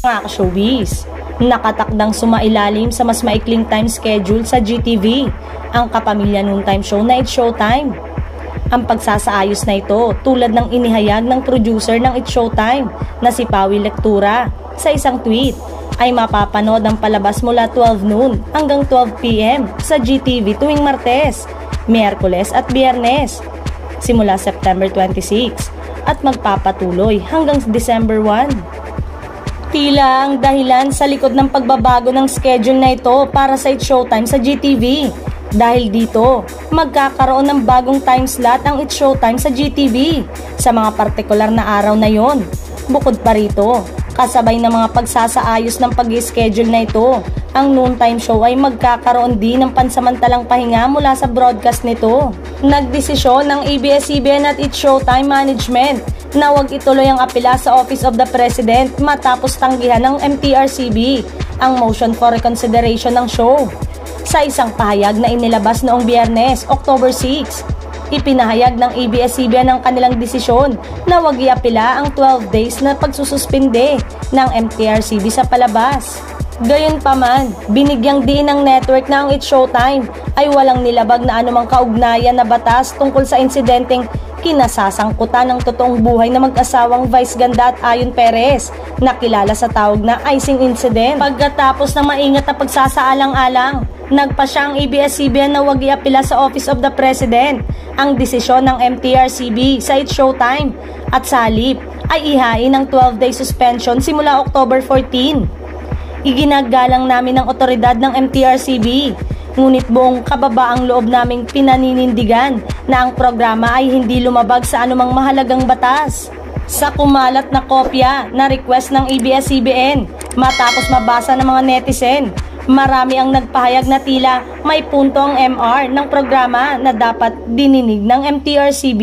Mga ka-showbiz, nakatakdang sumailalim sa mas maikling time schedule sa GTV ang kapamilya noontime show na It's Showtime. Ang pagsasaayos na ito tulad ng inihayag ng producer ng It's Showtime na si Pawi Lectura sa isang tweet ay mapapanood ang palabas mula 12 noon hanggang 12 PM sa GTV tuwing Martes, Miyerkules at Biyernes simula September 26 at magpapatuloy hanggang December 1. Tila ang dahilan sa likod ng pagbabago ng schedule na ito para sa It's Showtime sa GTV. Dahil dito, magkakaroon ng bagong time slot ang It's Showtime sa GTV sa mga partikular na araw na yon. Bukod pa rito, kasabay ng mga pagsasaayos ng pag-schedule na ito, ang noontime show ay magkakaroon din ng pansamantalang pahinga mula sa broadcast nito. Nagdesisyon ng ABS-CBN at It's Showtime Management na huwag ituloy ang apela sa Office of the President matapos tanggihan ng MTRCB ang motion for reconsideration ng show. Sa isang pahayag na inilabas noong Biyernes, October 6, ipinahayag ng ABS-CBN ang kanilang desisyon na huwag iapela ang 12 days na pagsususpinde ng MTRCB sa palabas. Gayunpaman, binigyang diin ng network na ang It's Showtime ay walang nilabag na anumang kaugnayan na batas tungkol sa insidenteng kinasasangkutan ng totoong buhay na mag-asawang Vice Ganda at Ayon Perez na kilala sa tawag na icing incident. Pagkatapos ng maingat na pagsasaalang-alang, nagpasya ang ABS-CBN na huwag iapela sa Office of the President ang desisyon ng MTRCB sa It's Showtime at sa halip ay ihain ng 12-day suspension simula October 14. Iginagalang namin ng otoridad ng MTRCB, ngunit buong kababaang loob naming pinaninindigan na ang programa ay hindi lumabag sa anumang mahalagang batas. Sa kumalat na kopya na request ng ABS-CBN matapos mabasa ng mga netizen, marami ang nagpahayag na tila may punto ang MR ng programa na dapat dininig ng MTRCB.